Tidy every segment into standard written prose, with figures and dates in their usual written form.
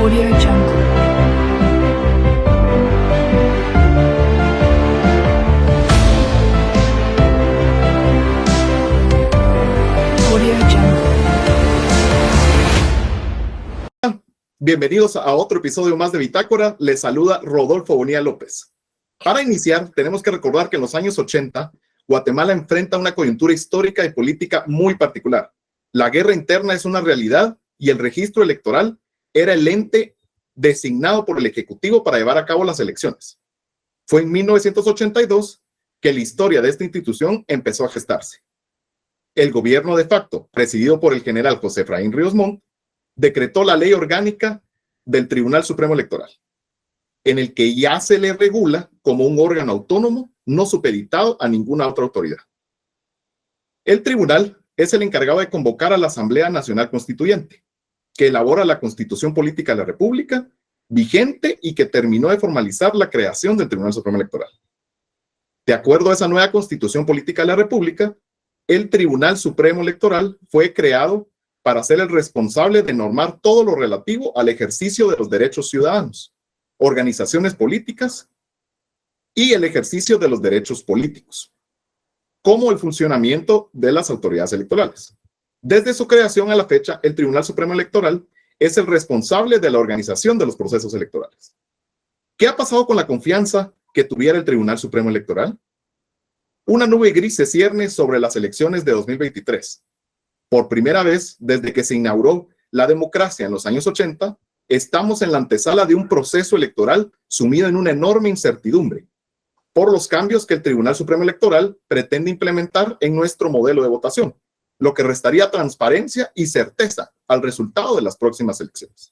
Audio Jungle. Audio Jungle. Bienvenidos a otro episodio más de Bitácora. Les saluda Rodolfo Bonilla López. Para iniciar, tenemos que recordar que en los años 80, Guatemala enfrenta una coyuntura histórica y política muy particular. La guerra interna es una realidad y el registro electoral era el ente designado por el Ejecutivo para llevar a cabo las elecciones. Fue en 1982 que la historia de esta institución empezó a gestarse. El gobierno de facto, presidido por el general José Efraín Ríos Montt, decretó la ley orgánica del Tribunal Supremo Electoral, en el que ya se le regula como un órgano autónomo no supeditado a ninguna otra autoridad. El tribunal es el encargado de convocar a la Asamblea Nacional Constituyente, que elabora la Constitución Política de la República, vigente y que terminó de formalizar la creación del Tribunal Supremo Electoral. De acuerdo a esa nueva Constitución Política de la República, el Tribunal Supremo Electoral fue creado para ser el responsable de normar todo lo relativo al ejercicio de los derechos ciudadanos, organizaciones políticas y el ejercicio de los derechos políticos, como el funcionamiento de las autoridades electorales. Desde su creación a la fecha, el Tribunal Supremo Electoral es el responsable de la organización de los procesos electorales. ¿Qué ha pasado con la confianza que tuviera el Tribunal Supremo Electoral? Una nube gris se cierne sobre las elecciones de 2023. Por primera vez desde que se inauguró la democracia en los años 80, estamos en la antesala de un proceso electoral sumido en una enorme incertidumbre por los cambios que el Tribunal Supremo Electoral pretende implementar en nuestro modelo de votación, lo que restaría transparencia y certeza al resultado de las próximas elecciones.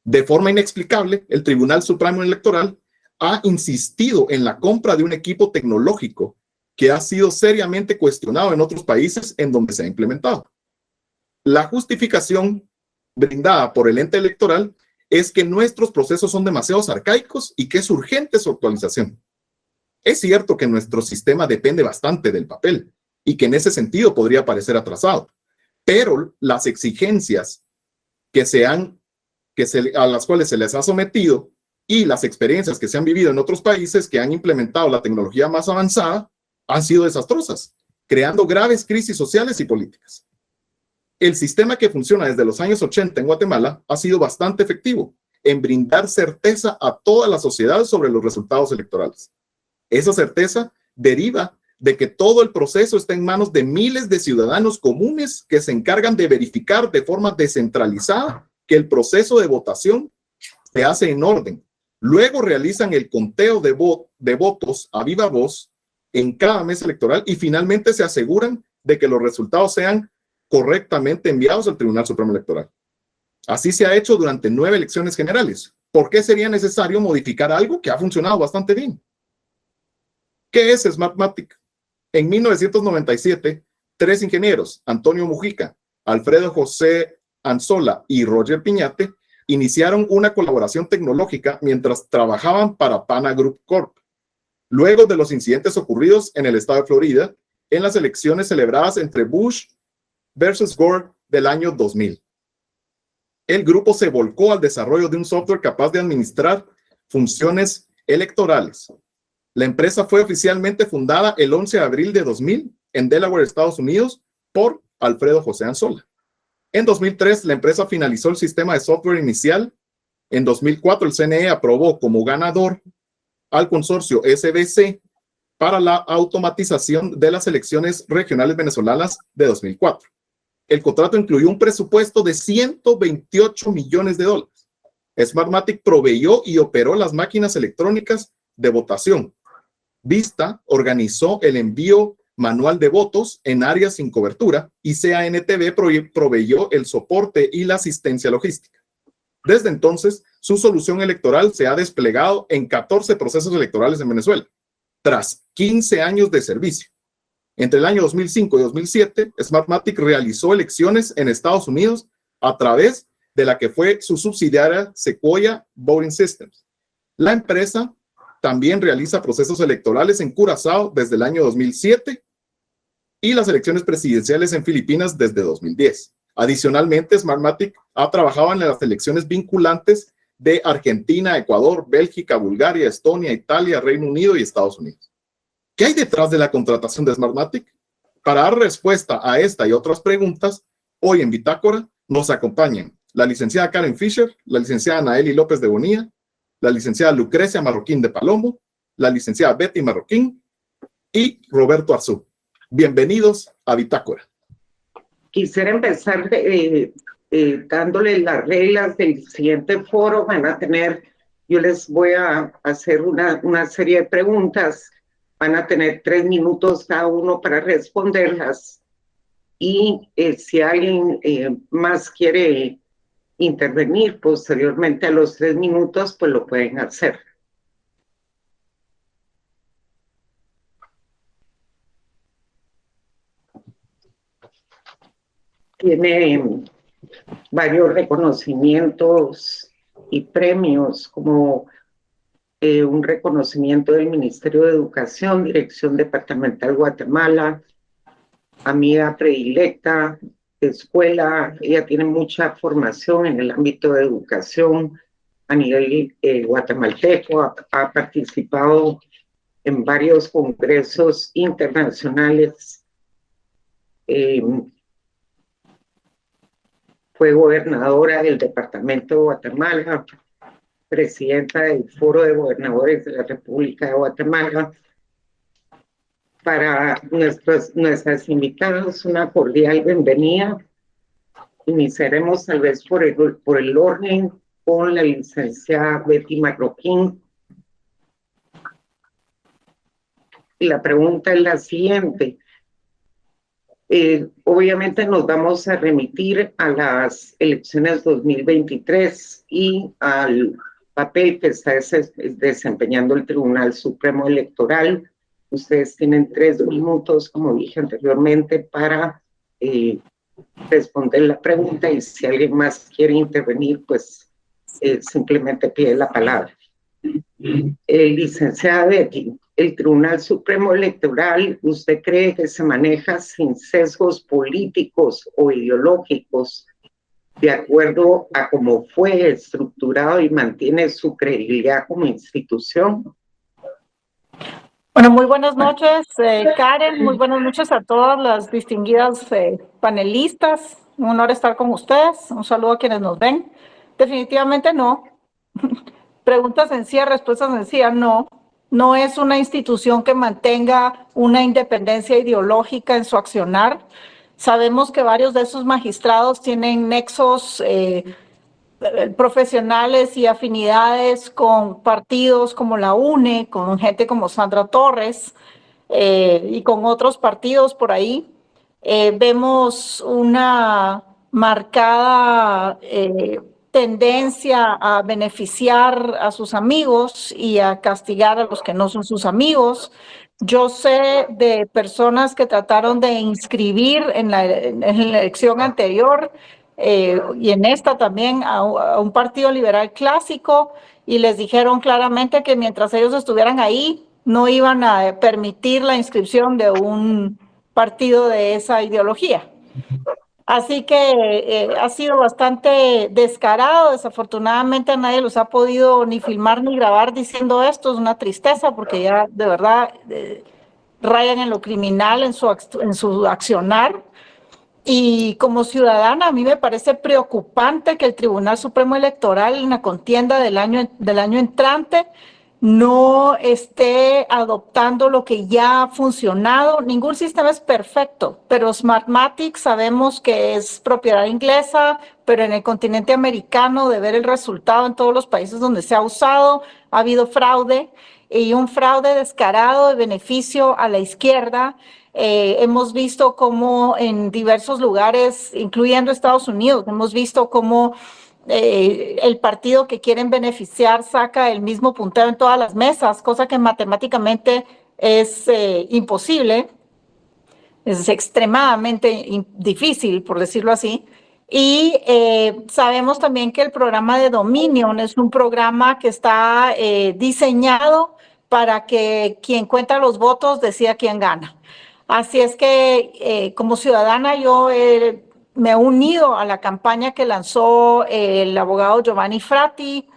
De forma inexplicable, el Tribunal Supremo Electoral ha insistido en la compra de un equipo tecnológico que ha sido seriamente cuestionado en otros países en donde se ha implementado. La justificación brindada por el ente electoral es que nuestros procesos son demasiado arcaicos y que es urgente su actualización. Es cierto que nuestro sistema depende bastante del papel y que en ese sentido podría parecer atrasado, pero las exigencias a las cuales se les ha sometido y las experiencias que se han vivido en otros países que han implementado la tecnología más avanzada han sido desastrosas, creando graves crisis sociales y políticas. El sistema que funciona desde los años 80 en Guatemala ha sido bastante efectivo en brindar certeza a toda la sociedad sobre los resultados electorales. Esa certeza deriva de que todo el proceso está en manos de miles de ciudadanos comunes que se encargan de verificar de forma descentralizada que el proceso de votación se hace en orden. Luego realizan el conteo de votos a viva voz en cada mes electoral y finalmente se aseguran de que los resultados sean correctamente enviados al Tribunal Supremo Electoral. Así se ha hecho durante 9 elecciones generales. ¿Por qué sería necesario modificar algo que ha funcionado bastante bien? ¿Qué es Smartmatic? En 1997, 3 ingenieros, Antonio Mujica, Alfredo José Anzola y Roger Piñate, iniciaron una colaboración tecnológica mientras trabajaban para Pana Group Corp. Luego de los incidentes ocurridos en el estado de Florida, en las elecciones celebradas entre Bush versus Gore del año 2000. El grupo se volcó al desarrollo de un software capaz de administrar funciones electorales. La empresa fue oficialmente fundada el 11 de abril de 2000 en Delaware, Estados Unidos, por Alfredo José Anzola. En 2003, la empresa finalizó el sistema de software inicial. En 2004, el CNE aprobó como ganador al consorcio SBC para la automatización de las elecciones regionales venezolanas de 2004. El contrato incluyó un presupuesto de $128 millones. Smartmatic proveyó y operó las máquinas electrónicas de votación. Vista organizó el envío manual de votos en áreas sin cobertura y CANTV proveyó el soporte y la asistencia logística. Desde entonces, su solución electoral se ha desplegado en 14 procesos electorales en Venezuela, tras 15 años de servicio. Entre el año 2005 y 2007, Smartmatic realizó elecciones en Estados Unidos a través de la que fue su subsidiaria Sequoia Voting Systems. La empresa también realiza procesos electorales en Curazao desde el año 2007 y las elecciones presidenciales en Filipinas desde 2010. Adicionalmente, Smartmatic ha trabajado en las elecciones vinculantes de Argentina, Ecuador, Bélgica, Bulgaria, Estonia, Italia, Reino Unido y Estados Unidos. ¿Qué hay detrás de la contratación de Smartmatic? Para dar respuesta a esta y otras preguntas, hoy en Bitácora nos acompañan la licenciada Karen Fisher, la licenciada Anaeli López de Bonilla, la licenciada Lucrecia Marroquín de Palomo, la licenciada Betty Marroquín y Roberto Arzú. Bienvenidos a Bitácora. Quisiera empezar dándole las reglas del siguiente foro. Yo les voy a hacer una serie de preguntas. Van a tener 3 minutos cada uno para responderlas. Y si alguien más quiere intervenir posteriormente a los 3 minutos, pues lo pueden hacer. Tiene varios reconocimientos y premios, como un reconocimiento del Ministerio de Educación, Dirección Departamental Guatemala, amiga predilecta de escuela. Ella tiene mucha formación en el ámbito de educación a nivel guatemalteco, ha participado en varios congresos internacionales. Fue gobernadora del departamento de Guatemala, presidenta del Foro de Gobernadores de la República de Guatemala. Para nuestras invitadas, una cordial bienvenida. Iniciaremos tal vez por el orden con la licenciada Betty Marroquín. Y la pregunta es la siguiente. Obviamente nos vamos a remitir a las elecciones 2023 y al papel que está desempeñando el Tribunal Supremo Electoral. Ustedes tienen 3 minutos, como dije anteriormente, para responder la pregunta, y si alguien más quiere intervenir, pues simplemente pide la palabra. Licenciada Betty, el Tribunal Supremo Electoral, ¿usted cree que se maneja sin sesgos políticos o ideológicos, de acuerdo a cómo fue estructurado, y mantiene su credibilidad como institución? Bueno, muy buenas noches, Karen. Muy buenas noches a todas las distinguidas panelistas. Un honor estar con ustedes. Un saludo a quienes nos ven. Definitivamente no. Pregunta sencilla, respuesta sencilla, no. No es una institución que mantenga una independencia ideológica en su accionar. Sabemos que varios de esos magistrados tienen nexos profesionales y afinidades con partidos como la UNE, con gente como Sandra Torres y con otros partidos por ahí. Vemos una marcada tendencia a beneficiar a sus amigos y a castigar a los que no son sus amigos. Yo sé de personas que trataron de inscribir en la elección anterior y en esta también a un partido liberal clásico, y les dijeron claramente que mientras ellos estuvieran ahí no iban a permitir la inscripción de un partido de esa ideología. Así que ha sido bastante descarado. Desafortunadamente nadie los ha podido ni filmar ni grabar diciendo esto. Es una tristeza, porque ya de verdad rayan en lo criminal en su accionar. Y como ciudadana, a mí me parece preocupante que el Tribunal Supremo Electoral, en la contienda del año entrante, no esté adoptando lo que ya ha funcionado. Ningún sistema es perfecto, pero Smartmatic sabemos que es propiedad inglesa, pero en el continente americano, de ver el resultado en todos los países donde se ha usado, ha habido fraude, y un fraude descarado de beneficio a la izquierda. Hemos visto cómo en diversos lugares, incluyendo Estados Unidos, hemos visto cómo el partido que quieren beneficiar saca el mismo punteo en todas las mesas, cosa que matemáticamente es imposible, es extremadamente difícil, por decirlo así. Y sabemos también que el programa de Dominion es un programa que está diseñado para que quien cuenta los votos decida quién gana. Así es que como ciudadana yo he me he unido a la campaña que lanzó el abogado Giovanni Frati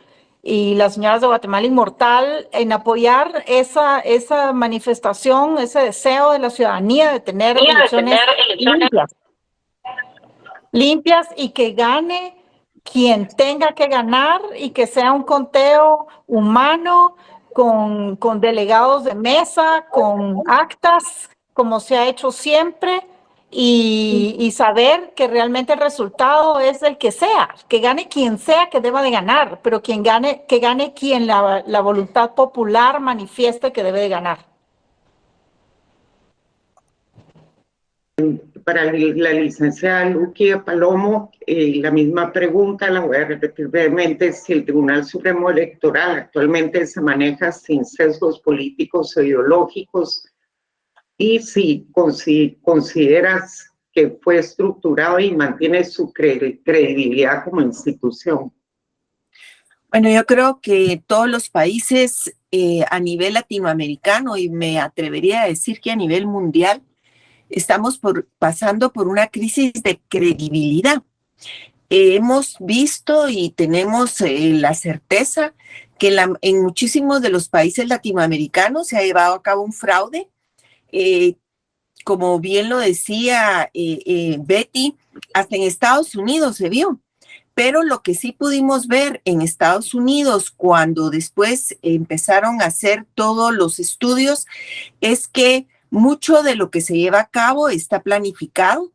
y las señoras de Guatemala Inmortal en apoyar esa manifestación, ese deseo de la ciudadanía de tener elecciones limpias y que gane quien tenga que ganar y que sea un conteo humano con delegados de mesa, con actas, como se ha hecho siempre, y saber que realmente el resultado es el que sea, que gane quien sea que deba de ganar, pero que gane quien la voluntad popular manifieste que debe de ganar. Para la licenciada Luquia Palomo, la misma pregunta la voy a repetir brevemente. Si el Tribunal Supremo Electoral actualmente se maneja sin sesgos políticos o ideológicos, y si consideras que fue estructurado y mantiene su credibilidad como institución. Bueno, yo creo que todos los países a nivel latinoamericano, y me atrevería a decir que a nivel mundial, estamos pasando por una crisis de credibilidad. Hemos visto y tenemos la certeza que en muchísimos de los países latinoamericanos se ha llevado a cabo un fraude. Como bien lo decía Betty, hasta en Estados Unidos se vio. Pero lo que sí pudimos ver en Estados Unidos cuando después empezaron a hacer todos los estudios es que mucho de lo que se lleva a cabo está planificado,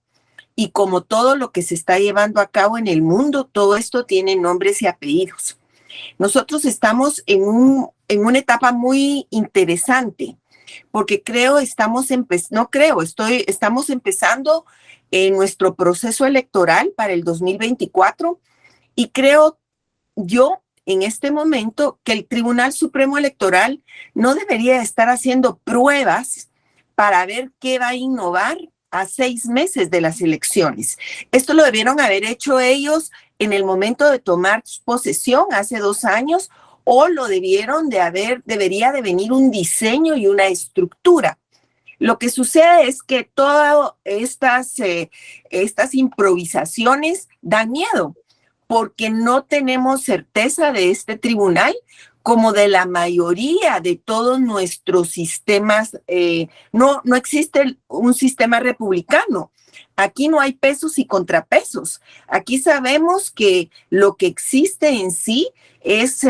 y como todo lo que se está llevando a cabo en el mundo, todo esto tiene nombres y apellidos. Nosotros estamos en una etapa muy interesante, porque estamos empezando nuestro proceso electoral para el 2024, y creo yo en este momento que el Tribunal Supremo Electoral no debería estar haciendo pruebas para ver qué va a innovar a 6 meses de las elecciones. Esto lo debieron haber hecho ellos en el momento de tomar posesión hace 2 años, o lo debería de venir un diseño y una estructura. Lo que sucede es que todas estas improvisaciones dan miedo, porque no tenemos certeza de este tribunal como de la mayoría de todos nuestros sistemas. No existe un sistema republicano. Aquí no hay pesos y contrapesos. Aquí sabemos que lo que existe en sí es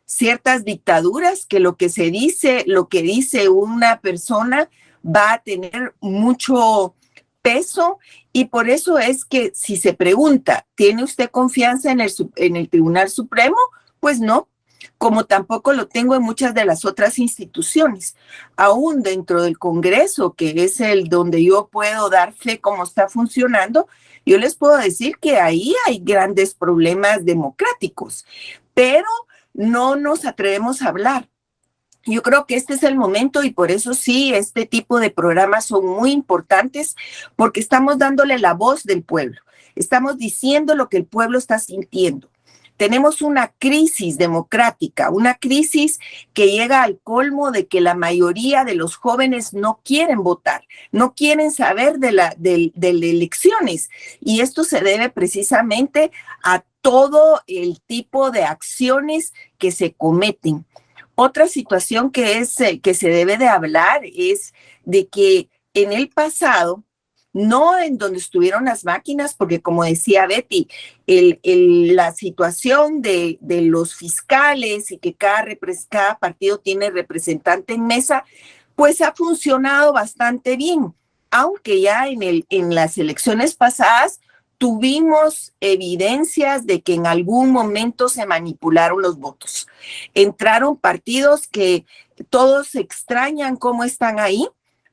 ciertas dictaduras, que lo que dice una persona va a tener mucho peso, y por eso es que si se pregunta, ¿tiene usted confianza en el Tribunal Supremo? Pues no, como tampoco lo tengo en muchas de las otras instituciones. Aún dentro del Congreso, que es el donde yo puedo dar fe cómo está funcionando, yo les puedo decir que ahí hay grandes problemas democráticos, pero no nos atrevemos a hablar. Yo creo que este es el momento, y por eso sí, este tipo de programas son muy importantes, porque estamos dándole la voz del pueblo. Estamos diciendo lo que el pueblo está sintiendo. Tenemos una crisis democrática, una crisis que llega al colmo de que la mayoría de los jóvenes no quieren votar, no quieren saber de elecciones. Y esto se debe precisamente a todo el tipo de acciones que se cometen. Otra situación que se debe de hablar es de que en el pasado, no en donde estuvieron las máquinas, porque como decía Betty, la situación de los fiscales y que cada partido tiene representante en mesa, pues ha funcionado bastante bien, aunque ya en las elecciones pasadas tuvimos evidencias de que en algún momento se manipularon los votos. Entraron partidos que todos extrañan cómo están ahí,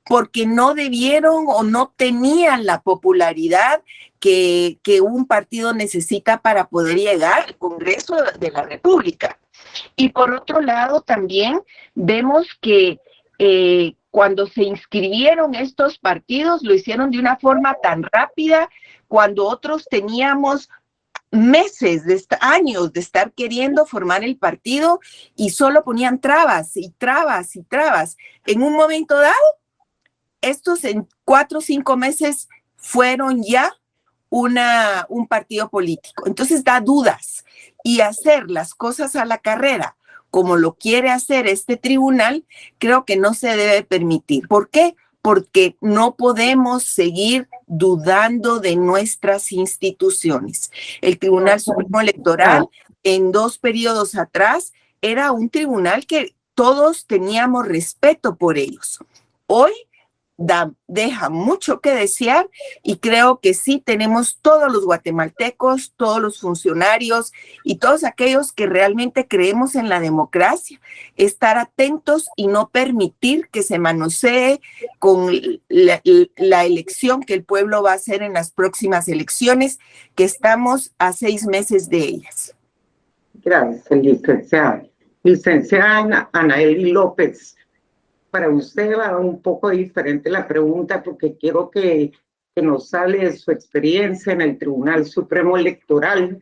porque no debieron o no tenían la popularidad que un partido necesita para poder llegar al Congreso de la República. Y por otro lado, también vemos que cuando se inscribieron estos partidos, lo hicieron de una forma tan rápida, cuando otros teníamos meses, años de estar queriendo formar el partido, y solo ponían trabas y trabas y trabas. En un momento dado, estos en 4 o 5 meses fueron ya un partido político. Entonces da dudas, y hacer las cosas a la carrera, como lo quiere hacer este tribunal, creo que no se debe permitir. ¿Por qué? Porque no podemos seguir dudando de nuestras instituciones. El Tribunal Supremo Electoral, en 2 periodos atrás, era un tribunal que todos teníamos respeto por ellos. Hoy deja mucho que desear, y creo que sí tenemos todos los guatemaltecos, todos los funcionarios y todos aquellos que realmente creemos en la democracia, estar atentos y no permitir que se manosee con la elección que el pueblo va a hacer en las próximas elecciones, que estamos a 6 meses de ellas. Gracias, licenciada. Licenciada Anaeli López, para usted va un poco diferente la pregunta, porque quiero que nos hable de su experiencia en el Tribunal Supremo Electoral,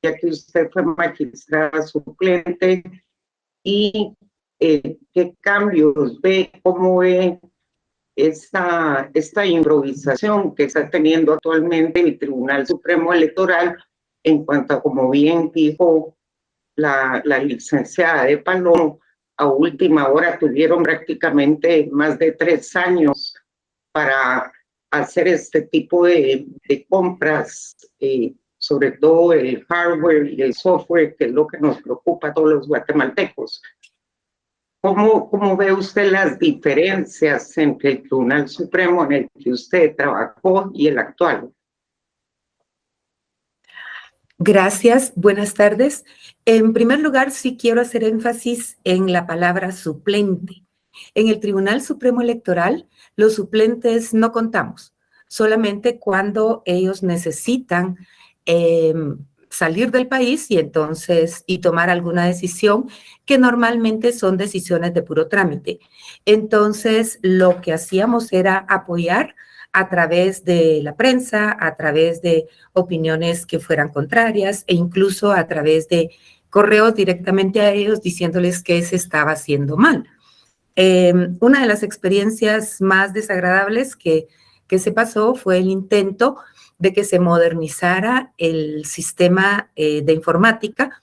ya que usted fue magistrada suplente, y qué cambios ve, cómo ve esta improvisación que está teniendo actualmente el Tribunal Supremo Electoral en cuanto a, como bien dijo la licenciada de Palomo, a última hora tuvieron prácticamente más de 3 años para hacer este tipo de compras, sobre todo el hardware y el software, que es lo que nos preocupa a todos los guatemaltecos. ¿Cómo ve usted las diferencias entre el Tribunal Supremo en el que usted trabajó y el actual? Gracias, buenas tardes. En primer lugar, sí quiero hacer énfasis en la palabra suplente. En el Tribunal Supremo Electoral, los suplentes no contamos, solamente cuando ellos necesitan salir del país y tomar alguna decisión, que normalmente son decisiones de puro trámite. Entonces, lo que hacíamos era apoyar a través de la prensa, a través de opiniones que fueran contrarias, e incluso a través de correos directamente a ellos diciéndoles que se estaba haciendo mal. Una de las experiencias más desagradables que se pasó fue el intento de que se modernizara el sistema de informática,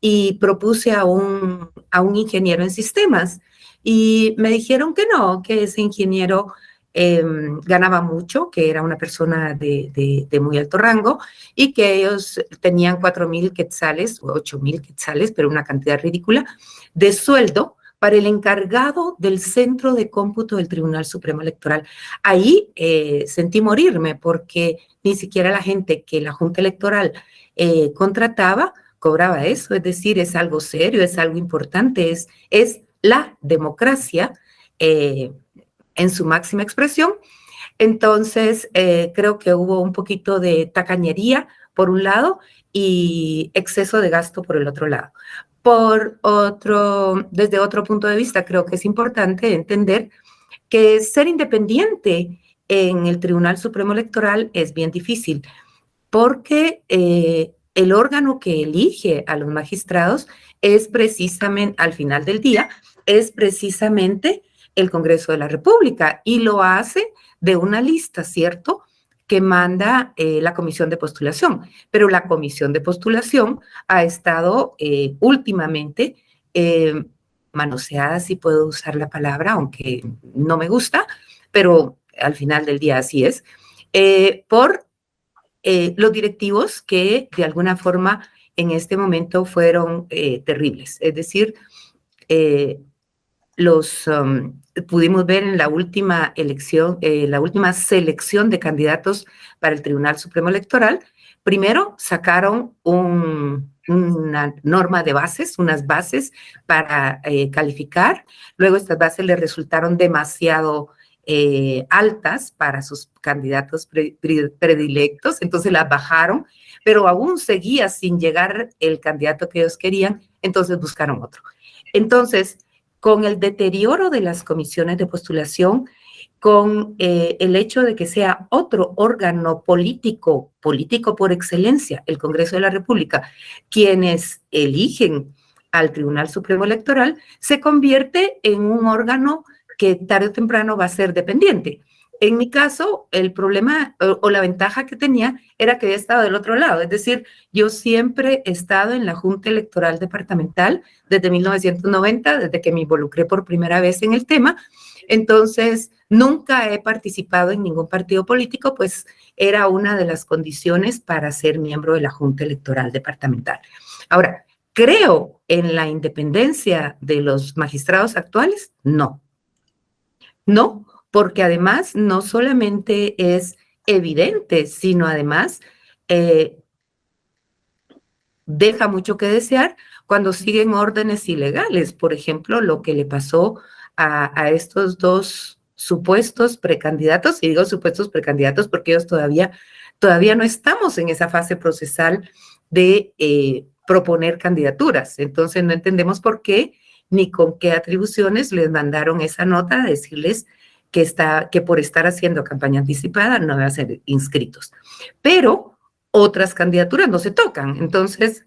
y propuse a un ingeniero en sistemas, y me dijeron que no, que ese ingeniero ganaba mucho, que era una persona de muy alto rango, y que ellos tenían 4,000 quetzales o 8,000 quetzales, pero una cantidad ridícula, de sueldo para el encargado del centro de cómputo del Tribunal Supremo Electoral. Ahí sentí morirme, porque ni siquiera la gente que la Junta Electoral contrataba cobraba eso. Es decir, es algo serio, es algo importante, es la democracia en su máxima expresión. Entonces, creo que hubo un poquito de tacañería por un lado y exceso de gasto por el otro lado. Desde otro punto de vista, creo que es importante entender que ser independiente en el Tribunal Supremo Electoral es bien difícil, porque el órgano que elige a los magistrados es precisamente, al final del día, es precisamente el Congreso de la República, y lo hace de una lista, ¿cierto?, que manda la comisión de postulación. Pero la comisión de postulación ha estado últimamente manoseada, si puedo usar la palabra, aunque no me gusta, pero al final del día así es, por los directivos que de alguna forma en este momento fueron terribles. Es decir, pudimos ver en la última elección, la última selección de candidatos para el Tribunal Supremo Electoral. Primero sacaron una norma de bases, unas bases para calificar. Luego estas bases les resultaron demasiado altas para sus candidatos predilectos, entonces las bajaron, pero aún seguía sin llegar el candidato que ellos querían, entonces buscaron otro. Entonces, con el deterioro de las comisiones de postulación, con el hecho de que sea otro órgano político por excelencia, el Congreso de la República, quienes eligen al Tribunal Supremo Electoral, se convierte en un órgano que tarde o temprano va a ser dependiente. En mi caso, el problema o la ventaja que tenía era que había estado del otro lado. Es decir, yo siempre he estado en la Junta Electoral Departamental desde 1990, desde que me involucré por primera vez en el tema. Entonces, nunca he participado en ningún partido político, pues era una de las condiciones para ser miembro de la Junta Electoral Departamental. Ahora, ¿creo en la independencia de los magistrados actuales? No. No, porque además no solamente es evidente, sino además deja mucho que desear cuando siguen órdenes ilegales. Por ejemplo, lo que le pasó a estos dos supuestos precandidatos, y digo supuestos precandidatos porque ellos todavía no estamos en esa fase procesal de proponer candidaturas. Entonces no entendemos por qué ni con qué atribuciones les mandaron esa nota a decirles que por estar haciendo campaña anticipada no van a ser inscritos. Pero otras candidaturas no se tocan. Entonces,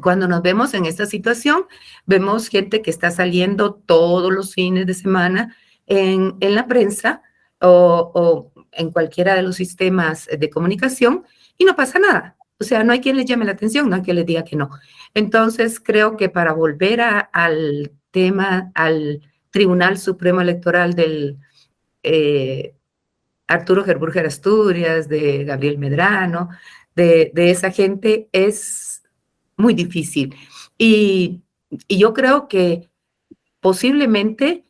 cuando nos vemos en esta situación, vemos gente que está saliendo todos los fines de semana en la prensa o en cualquiera de los sistemas de comunicación y no pasa nada. O sea, no hay quien les llame la atención, no hay quien les diga que no. Entonces, creo que para volver al tema, al Tribunal Supremo Electoral del Arturo Gerburger Asturias, de Gabriel Medrano, de esa gente, es muy difícil. Y yo creo que posiblemente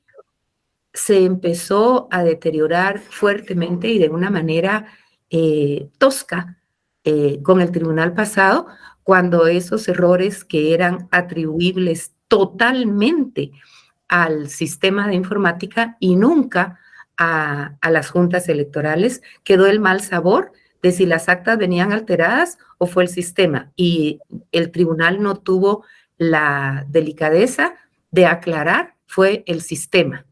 se empezó a deteriorar fuertemente y de una manera tosca con el tribunal pasado, cuando esos errores que eran atribuibles totalmente al sistema de informática y nunca a las juntas electorales, quedó el mal sabor de si las actas venían alteradas o fue el sistema. Y el tribunal no tuvo la delicadeza de aclarar, fue el sistema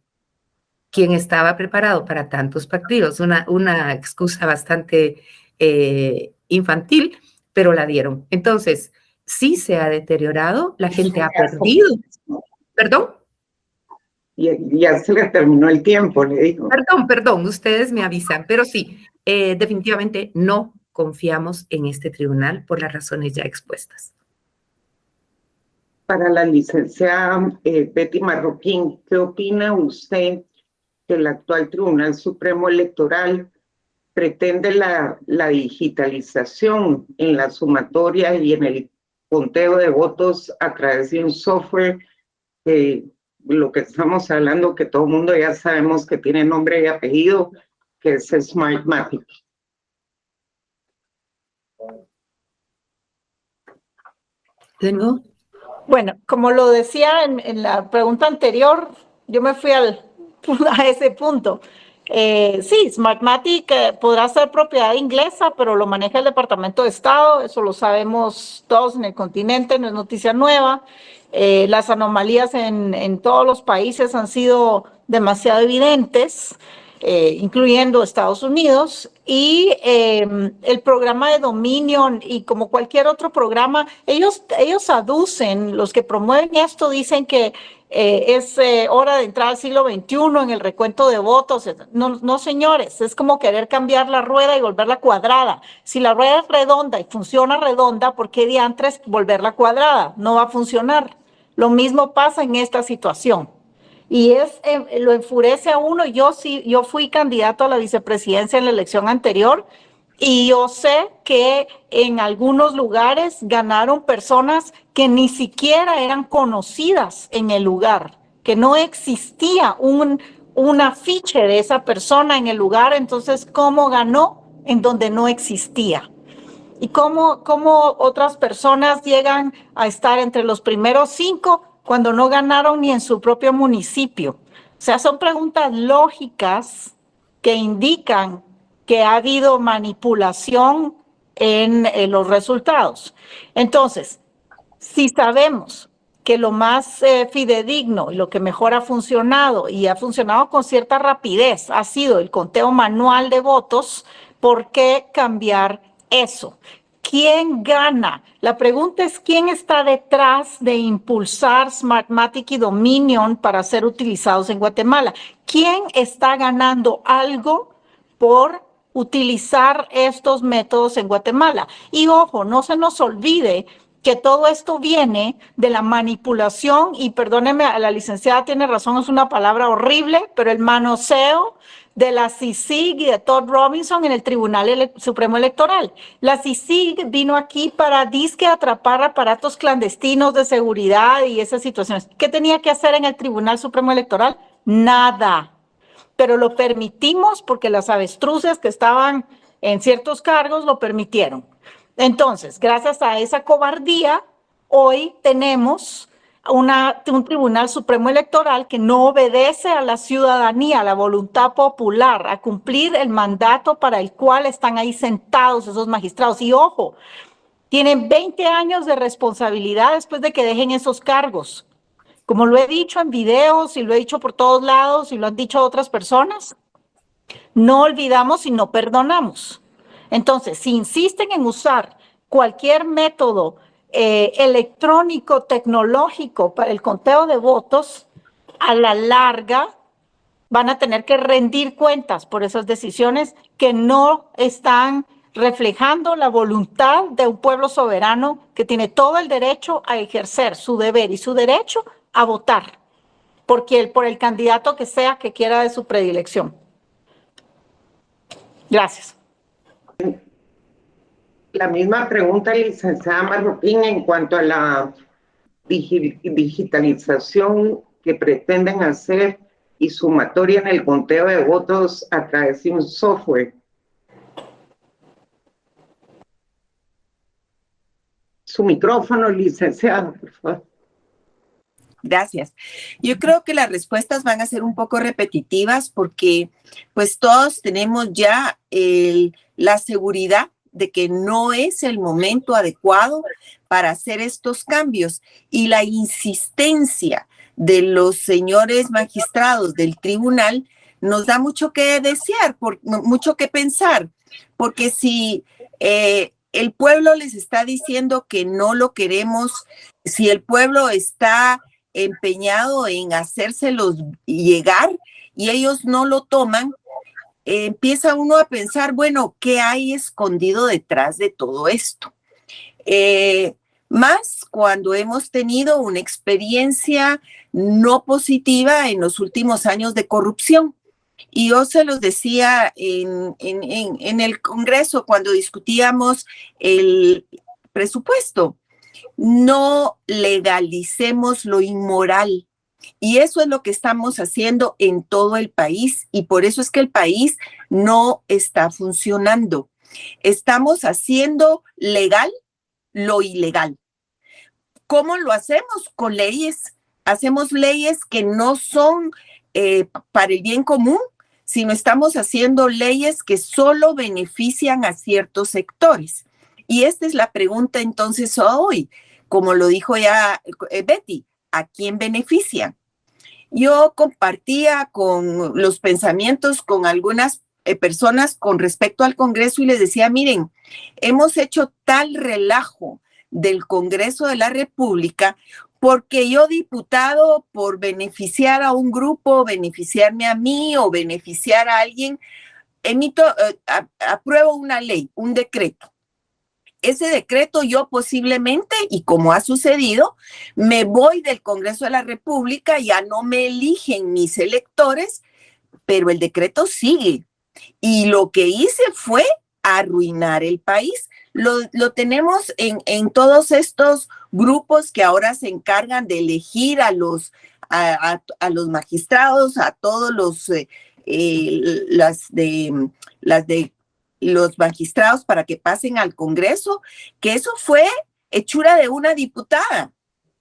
quien estaba preparado para tantos partidos. Una excusa bastante infantil, pero la dieron. Entonces, sí se ha deteriorado, la gente ha perdido. ¿Perdón? Ya se le terminó el tiempo, le digo. Perdón, ustedes me avisan, pero sí, definitivamente no confiamos en este tribunal por las razones ya expuestas. Para la licenciada Betty Marroquín, ¿qué opina usted que el actual Tribunal Supremo Electoral pretende la digitalización en la sumatoria y en el conteo de votos a través de un software que lo que estamos hablando, que todo el mundo ya sabemos que tiene nombre y apellido, que es Smartmatic? ¿Tengo? Bueno, como lo decía en la pregunta anterior, yo me fui a ese punto. Sí, Smartmatic podrá ser propiedad inglesa, pero lo maneja el Departamento de Estado, eso lo sabemos todos en el continente, no es noticia nueva. Las anomalías en todos los países han sido demasiado evidentes, incluyendo Estados Unidos, y el programa de Dominion y como cualquier otro programa, ellos aducen, los que promueven esto dicen que es hora de entrar al siglo XXI en el recuento de votos. No, señores, es como querer cambiar la rueda y volverla cuadrada. Si la rueda es redonda y funciona redonda, ¿por qué diantres volverla cuadrada? No va a funcionar. Lo mismo pasa en esta situación. Y lo enfurece a uno. Yo fui candidato a la vicepresidencia en la elección anterior y yo sé que en algunos lugares ganaron personas que ni siquiera eran conocidas en el lugar, que no existía un afiche de esa persona en el lugar. Entonces, ¿cómo ganó en donde no existía? ¿Y cómo otras personas llegan a estar entre los primeros 5 cuando no ganaron ni en su propio municipio? O sea, son preguntas lógicas que indican que ha habido manipulación en los resultados. Entonces, si sabemos que lo más fidedigno y lo que mejor ha funcionado y ha funcionado con cierta rapidez ha sido el conteo manual de votos, ¿por qué cambiar eso? ¿Quién gana? La pregunta es quién está detrás de impulsar Smartmatic y Dominion para ser utilizados en Guatemala. ¿Quién está ganando algo por utilizar estos métodos en Guatemala. Y ojo, no se nos olvide que todo esto viene de la manipulación, y perdóneme, la licenciada tiene razón, es una palabra horrible, pero el manoseo de la CICIG y de Todd Robinson en el Tribunal Supremo Electoral. La CICIG vino aquí para disque atrapar aparatos clandestinos de seguridad y esas situaciones. ¿Qué tenía que hacer en el Tribunal Supremo Electoral? Nada. Pero lo permitimos porque las avestruces que estaban en ciertos cargos lo permitieron. Entonces, gracias a esa cobardía, hoy tenemos un Tribunal Supremo Electoral que no obedece a la ciudadanía, a la voluntad popular, a cumplir el mandato para el cual están ahí sentados esos magistrados. Y ojo, tienen 20 años de responsabilidad después de que dejen esos cargos. Como lo he dicho en videos y lo he dicho por todos lados y lo han dicho otras personas, no olvidamos y no perdonamos. Entonces, si insisten en usar cualquier método electrónico, tecnológico para el conteo de votos, a la larga van a tener que rendir cuentas por esas decisiones que no están reflejando la voluntad de un pueblo soberano que tiene todo el derecho a ejercer su deber y su derecho a votar por el candidato que sea que quiera de su predilección. Gracias. La misma pregunta, licenciada Marroquín, en cuanto a la digitalización que pretenden hacer y sumatoria en el conteo de votos a través de un software. Su micrófono, licenciada, por favor. Gracias. Yo creo que las respuestas van a ser un poco repetitivas porque pues todos tenemos ya la seguridad de que no es el momento adecuado para hacer estos cambios, y la insistencia de los señores magistrados del tribunal nos da mucho que desear, mucho que pensar, porque si el pueblo les está diciendo que no lo queremos, si el pueblo está empeñado en hacérselos llegar y ellos no lo toman, empieza uno a pensar, bueno, ¿qué hay escondido detrás de todo esto? Más cuando hemos tenido una experiencia no positiva en los últimos años de corrupción. Y yo se los decía en el Congreso cuando discutíamos el presupuesto. No legalicemos lo inmoral. Y eso es lo que estamos haciendo en todo el país, y por eso es que el país no está funcionando. Estamos haciendo legal lo ilegal. ¿Cómo lo hacemos? Con leyes. Hacemos leyes que no son para el bien común, sino estamos haciendo leyes que solo benefician a ciertos sectores. Y esta es la pregunta entonces hoy, como lo dijo ya Betty, ¿a quién benefician? Yo compartía con los pensamientos con algunas personas con respecto al Congreso y les decía, miren, hemos hecho tal relajo del Congreso de la República porque yo, diputado, por beneficiar a un grupo, beneficiarme a mí o beneficiar a alguien, apruebo una ley, un decreto. Ese decreto yo posiblemente, y como ha sucedido, me voy del Congreso de la República, ya no me eligen mis electores, pero el decreto sigue. Y lo que hice fue arruinar el país. Lo tenemos en todos estos grupos que ahora se encargan de elegir a los magistrados, a todos las de los magistrados para que pasen al Congreso, que eso fue hechura de una diputada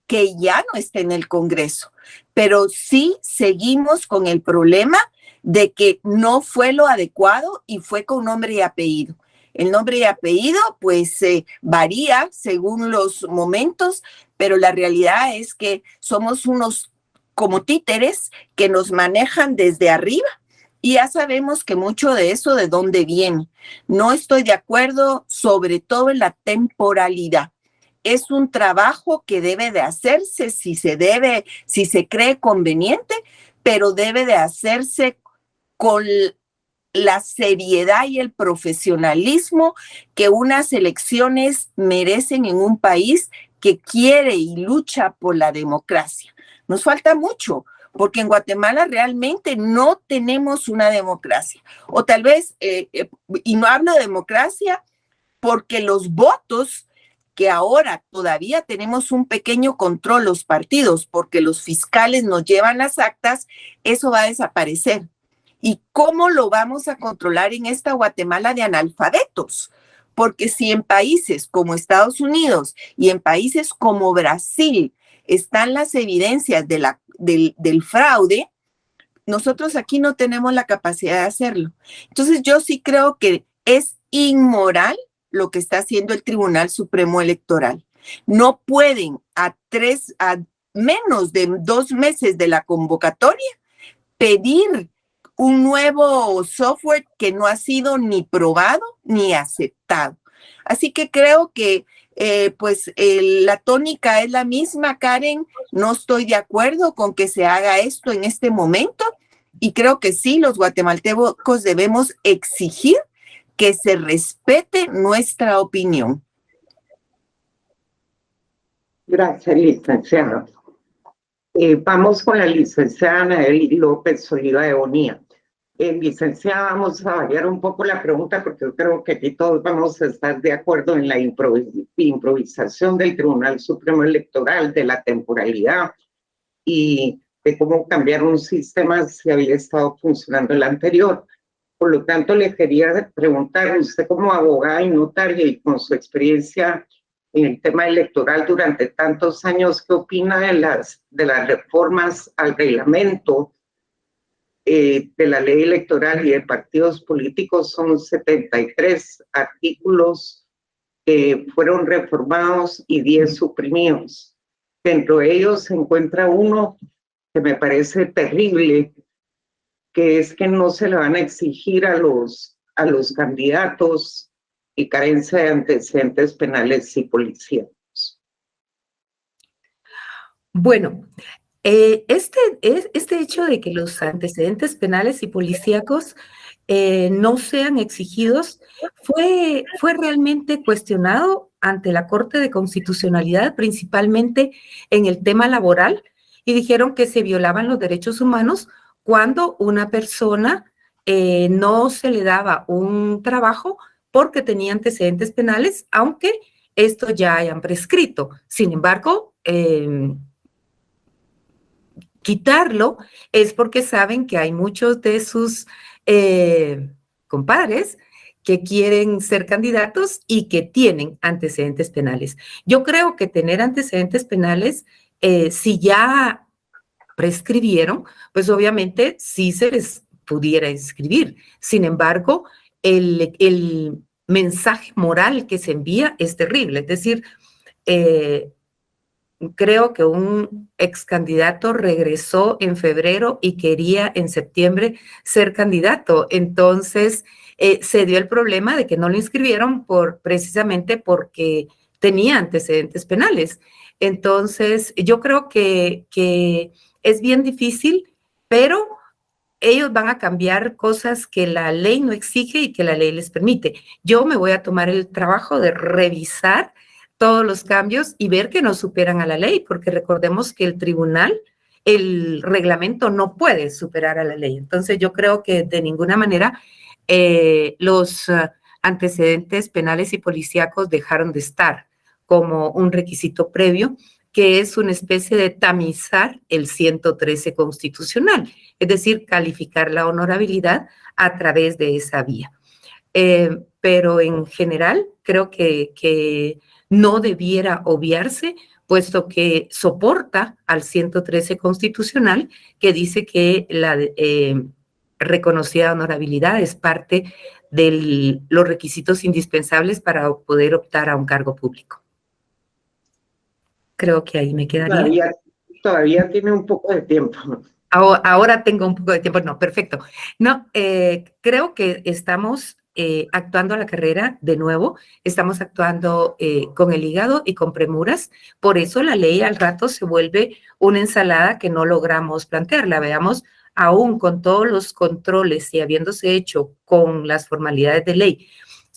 que ya no está en el Congreso. Pero sí seguimos con el problema de que no fue lo adecuado y fue con nombre y apellido. El nombre y apellido pues varía según los momentos, pero la realidad es que somos unos como títeres que nos manejan desde arriba. Y ya sabemos que mucho de eso de dónde viene. No estoy de acuerdo, sobre todo en la temporalidad. Es un trabajo que debe de hacerse si se cree conveniente, pero debe de hacerse con la seriedad y el profesionalismo que unas elecciones merecen en un país que quiere y lucha por la democracia. Nos falta mucho, porque en Guatemala realmente no tenemos una democracia. O tal vez, y no hablo de democracia porque los votos que ahora todavía tenemos un pequeño control los partidos, porque los fiscales nos llevan las actas, eso va a desaparecer. ¿Y cómo lo vamos a controlar en esta Guatemala de analfabetos? Porque si en países como Estados Unidos y en países como Brasil están las evidencias del fraude, nosotros aquí no tenemos la capacidad de hacerlo. Entonces yo sí creo que es inmoral lo que está haciendo el Tribunal Supremo Electoral. No pueden a menos de 2 meses de la convocatoria pedir un nuevo software que no ha sido ni probado ni aceptado. Así que creo que la tónica es la misma, Karen. No estoy de acuerdo con que se haga esto en este momento y creo que sí, los guatemaltecos debemos exigir que se respete nuestra opinión. Gracias, licenciada. Vamos con la licenciada Anaeli López Oliva de Bonilla. Licenciada, vamos a variar un poco la pregunta porque yo creo que aquí todos vamos a estar de acuerdo en la improvisación del Tribunal Supremo Electoral, de la temporalidad y de cómo cambiar un sistema si había estado funcionando el anterior. Por lo tanto, le quería preguntar, usted como abogada y notaria y con su experiencia en el tema electoral durante tantos años, ¿qué opina de las reformas al reglamento de la ley electoral y de partidos políticos? Son 73 artículos que fueron reformados y 10 suprimidos. Dentro de ellos se encuentra uno que me parece terrible, que es que no se le van a exigir a los candidatos y carencia de antecedentes penales y policíacos. Bueno, este hecho de que los antecedentes penales y policíacos no sean exigidos fue realmente cuestionado ante la Corte de Constitucionalidad, principalmente en el tema laboral, y dijeron que se violaban los derechos humanos cuando una persona no se le daba un trabajo porque tenía antecedentes penales, aunque estos ya hayan prescrito. Sin embargo, quitarlo es porque saben que hay muchos de sus compadres que quieren ser candidatos y que tienen antecedentes penales. Yo creo que tener antecedentes penales, si ya prescribieron, pues obviamente sí se les pudiera inscribir. Sin embargo, el mensaje moral que se envía es terrible. Es decir, creo que un ex candidato regresó en febrero y quería en septiembre ser candidato. Entonces, se dio el problema de que no lo inscribieron precisamente porque tenía antecedentes penales. Entonces, yo creo que es bien difícil, pero ellos van a cambiar cosas que la ley no exige y que la ley les permite. Yo me voy a tomar el trabajo de revisar todos los cambios y ver que no superan a la ley, porque recordemos que el tribunal, el reglamento no puede superar a la ley. Entonces yo creo que de ninguna manera los antecedentes penales y policíacos dejaron de estar como un requisito previo, que es una especie de tamizar el 113 constitucional, es decir, calificar la honorabilidad a través de esa vía. Pero en general creo que no debiera obviarse, puesto que soporta al 113 constitucional, que dice que la reconocida honorabilidad es parte de los requisitos indispensables para poder optar a un cargo público. Creo que ahí me quedaría. Todavía tiene un poco de tiempo. Ahora tengo un poco de tiempo. No, perfecto. No, creo que estamos actuando a la carrera de nuevo. Estamos actuando con el hígado y con premuras. Por eso la ley al rato se vuelve una ensalada que no logramos plantearla. Veamos aún con todos los controles y habiéndose hecho con las formalidades de ley,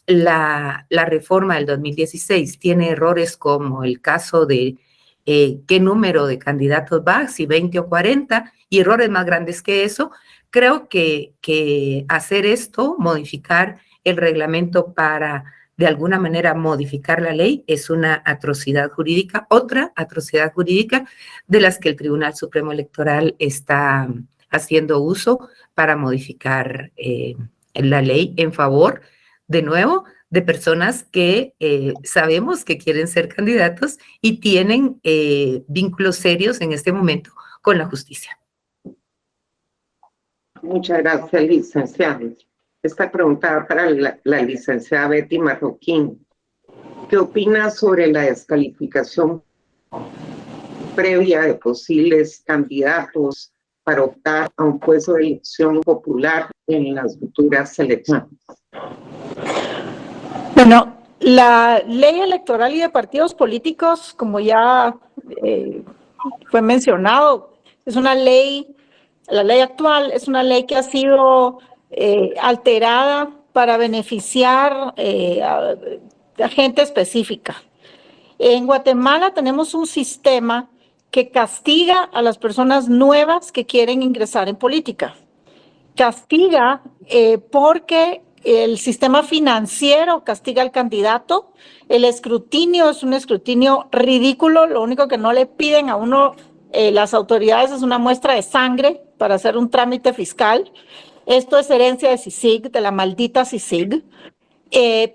la reforma del 2016 tiene errores como el caso de qué número de candidatos va, si 20 o 40, y errores más grandes que eso. Creo que hacer esto, modificar el reglamento para de alguna manera modificar la ley, es una atrocidad jurídica, otra atrocidad jurídica de las que el Tribunal Supremo Electoral está haciendo uso para modificar la ley en favor, de nuevo, de personas que sabemos que quieren ser candidatos y tienen vínculos serios en este momento con la justicia. Muchas gracias, licenciada. Esta pregunta va para la licenciada Betty Marroquín. ¿Qué opina sobre la descalificación previa de posibles candidatos para optar a un puesto de elección popular en las futuras elecciones? Bueno, la ley electoral y de partidos políticos, como ya fue mencionado, es una ley, la ley actual es una ley que ha sido alterada para beneficiar a gente específica. En Guatemala tenemos un sistema que castiga a las personas nuevas que quieren ingresar en política. Castiga porque el sistema financiero castiga al candidato, el escrutinio es un escrutinio ridículo, lo único que no le piden a uno las autoridades es una muestra de sangre para hacer un trámite fiscal. Esto es herencia de CICIG, de la maldita CICIG.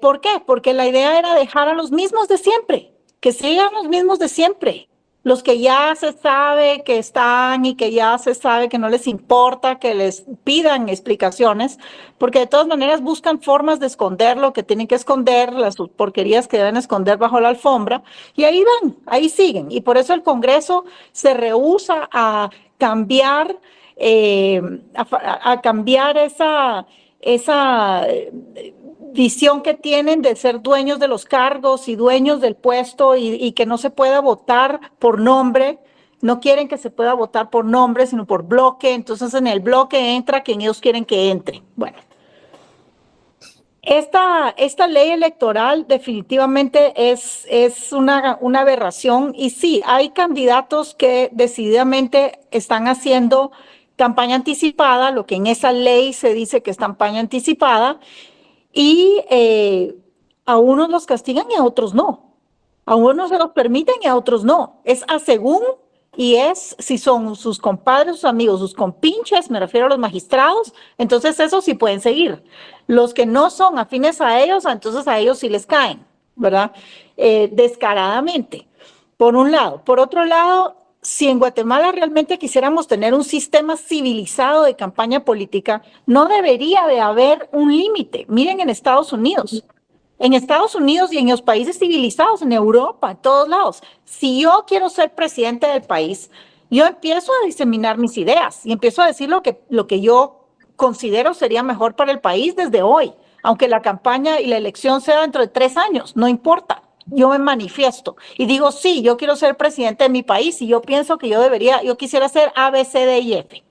¿Por qué? Porque la idea era dejar a los mismos de siempre, que sigan los mismos de siempre. Los que ya se sabe que están y que ya se sabe que no les importa que les pidan explicaciones, porque de todas maneras buscan formas de esconder lo que tienen que esconder, las porquerías que deben esconder bajo la alfombra, y ahí van, ahí siguen. Y por eso el Congreso se rehúsa a cambiar, esa visión que tienen de ser dueños de los cargos y dueños del puesto y que no se pueda votar por nombre. No quieren que se pueda votar por nombre, sino por bloque. Entonces en el bloque entra quien ellos quieren que entre. Bueno, esta ley electoral definitivamente es una aberración. Y sí, hay candidatos que decididamente están haciendo campaña anticipada, lo que en esa ley se dice que es campaña anticipada, y a unos los castigan y a otros no. A unos se los permiten y a otros no. Es a según, y es si son sus compadres, sus amigos, sus compinches, me refiero a los magistrados, entonces eso sí pueden seguir. Los que no son afines a ellos, entonces a ellos sí les caen, ¿verdad? Descaradamente, por un lado. Por otro lado, si en Guatemala realmente quisiéramos tener un sistema civilizado de campaña política, no debería de haber un límite. Miren en Estados Unidos. En Estados Unidos y en los países civilizados, en Europa, en todos lados. Si yo quiero ser presidente del país, yo empiezo a diseminar mis ideas y empiezo a decir lo que yo considero sería mejor para el país desde hoy. Aunque la campaña y la elección sea dentro de 3 años, no importa. Yo me manifiesto y digo, sí, yo quiero ser presidente de mi país y yo pienso que yo quisiera ser A, B, C, D y F.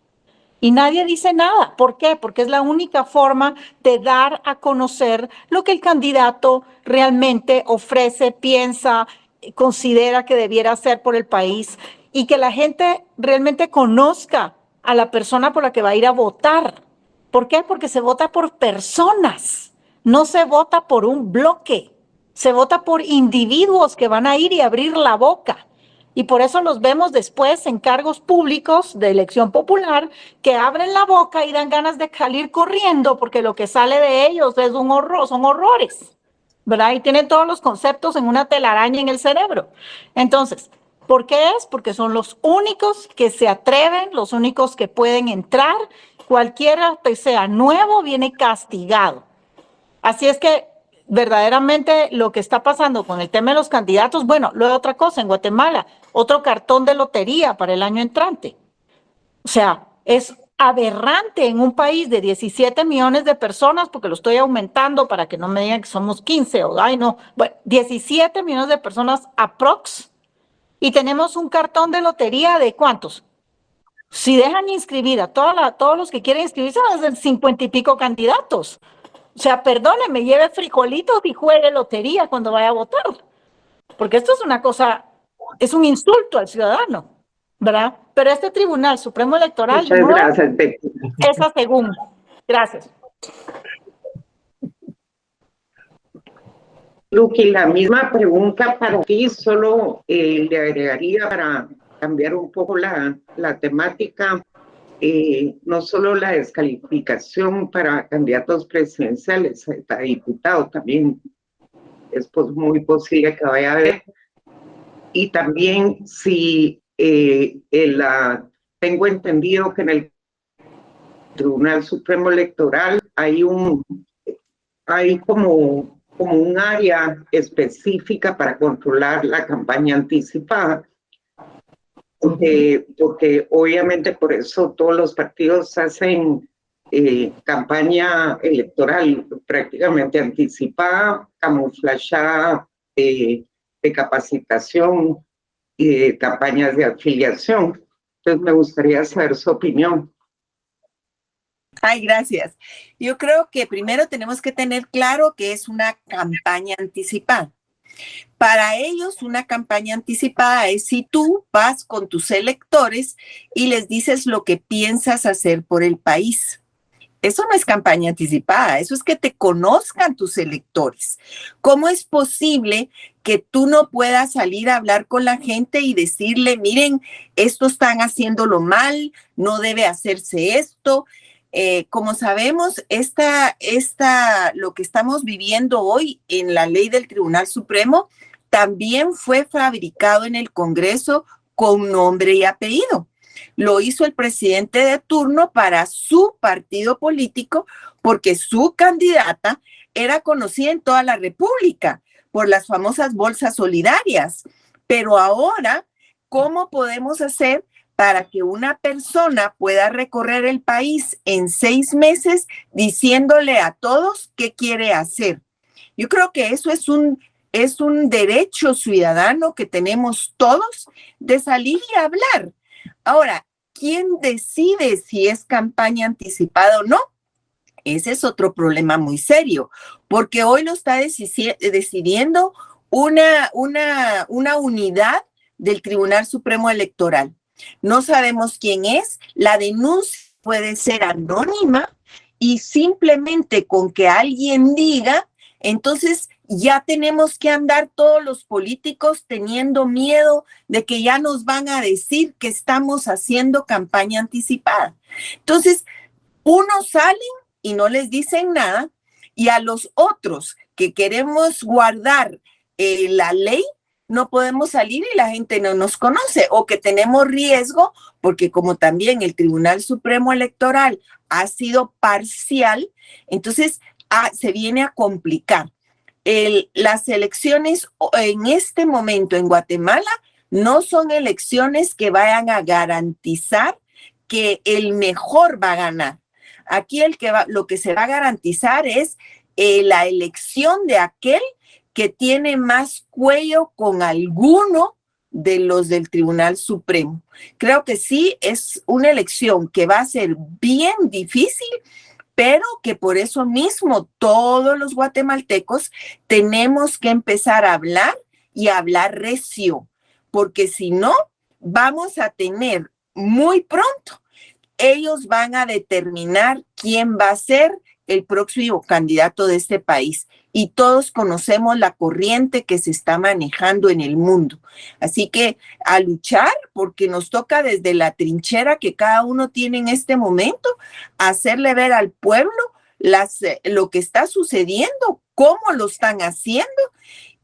Y nadie dice nada. ¿Por qué? Porque es la única forma de dar a conocer lo que el candidato realmente ofrece, piensa, considera que debiera hacer por el país y que la gente realmente conozca a la persona por la que va a ir a votar. ¿Por qué? Porque se vota por personas, no se vota por un bloque. Se vota por individuos que van a ir y abrir la boca. Y por eso los vemos después en cargos públicos de elección popular que abren la boca y dan ganas de salir corriendo porque lo que sale de ellos es un horror, son horrores, ¿verdad? Y tienen todos los conceptos en una telaraña en el cerebro. Entonces, ¿por qué es? Porque son los únicos que se atreven, los únicos que pueden entrar. Cualquiera que sea nuevo viene castigado. Así es que verdaderamente lo que está pasando con el tema de los candidatos, bueno, luego otra cosa, en Guatemala, otro cartón de lotería para el año entrante. O sea, es aberrante en un país de 17 millones de personas, porque lo estoy aumentando para que no me digan que somos 15 o, ay no, bueno, 17 millones de personas aprox, y tenemos un cartón de lotería de ¿cuántos? Si dejan inscribir a todos los que quieren inscribirse, van a ser 50 y pico candidatos. O sea, perdónenme, lleve frijolitos y juegue lotería cuando vaya a votar. Porque esto es una cosa, es un insulto al ciudadano, ¿verdad? Pero este Tribunal Supremo Electoral Muchas no gracias, Betty. es a según. Gracias. Luqui, la misma pregunta para ti, solo le agregaría para cambiar un poco la temática, no solo la descalificación para candidatos presidenciales, para diputados también es muy posible que vaya a haber, y también si tengo entendido que en el Tribunal Supremo Electoral hay como un área específica para controlar la campaña anticipada, porque obviamente por eso todos los partidos hacen campaña electoral prácticamente anticipada, camuflada de capacitación y de campañas de afiliación. Entonces me gustaría saber su opinión. Ay, gracias. Yo creo que primero tenemos que tener claro que es una campaña anticipada. Para ellos, una campaña anticipada es si tú vas con tus electores y les dices lo que piensas hacer por el país. Eso no es campaña anticipada, eso es que te conozcan tus electores. ¿Cómo es posible que tú no puedas salir a hablar con la gente y decirle, miren, esto están haciéndolo mal, no debe hacerse esto? Como sabemos, lo que estamos viviendo hoy en la ley del Tribunal Supremo también fue fabricado en el Congreso con nombre y apellido. Lo hizo el presidente de turno para su partido político porque su candidata era conocida en toda la República por las famosas bolsas solidarias. Pero ahora, ¿cómo podemos hacer para que una persona pueda recorrer el país en 6 meses diciéndole a todos qué quiere hacer? Yo creo que eso es un derecho ciudadano que tenemos todos de salir y hablar. Ahora, ¿quién decide si es campaña anticipada o no? Ese es otro problema muy serio, porque hoy lo está decidiendo una unidad del Tribunal Supremo Electoral. No sabemos quién es, la denuncia puede ser anónima y simplemente con que alguien diga, entonces ya tenemos que andar todos los políticos teniendo miedo de que ya nos van a decir que estamos haciendo campaña anticipada. Entonces, unos salen y no les dicen nada, y a los otros que queremos guardar la ley, no podemos salir y la gente no nos conoce, o que tenemos riesgo, porque como también el Tribunal Supremo Electoral ha sido parcial, entonces se viene a complicar. Las elecciones en este momento en Guatemala no son elecciones que vayan a garantizar que el mejor va a ganar. Aquí lo que se va a garantizar es la elección de aquel que tiene más cuello con alguno de los del Tribunal Supremo. Creo que sí es una elección que va a ser bien difícil, pero que por eso mismo todos los guatemaltecos tenemos que empezar a hablar y hablar recio, porque si no, vamos a tener muy pronto, ellos van a determinar quién va a ser el próximo candidato de este país. Y todos conocemos la corriente que se está manejando en el mundo. Así que a luchar, porque nos toca desde la trinchera que cada uno tiene en este momento, hacerle ver al pueblo lo que está sucediendo, cómo lo están haciendo,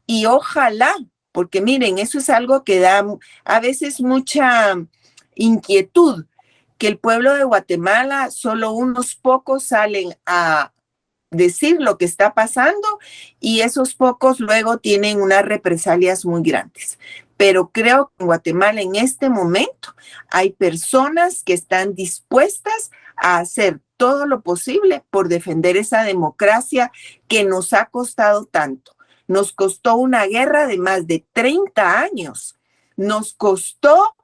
y ojalá, porque miren, eso es algo que da a veces mucha inquietud, que el pueblo de Guatemala, solo unos pocos salen a decir lo que está pasando y esos pocos luego tienen unas represalias muy grandes. Pero creo que en Guatemala en este momento hay personas que están dispuestas a hacer todo lo posible por defender esa democracia que nos ha costado tanto. Nos costó una guerra de más de 30 años. Nos costó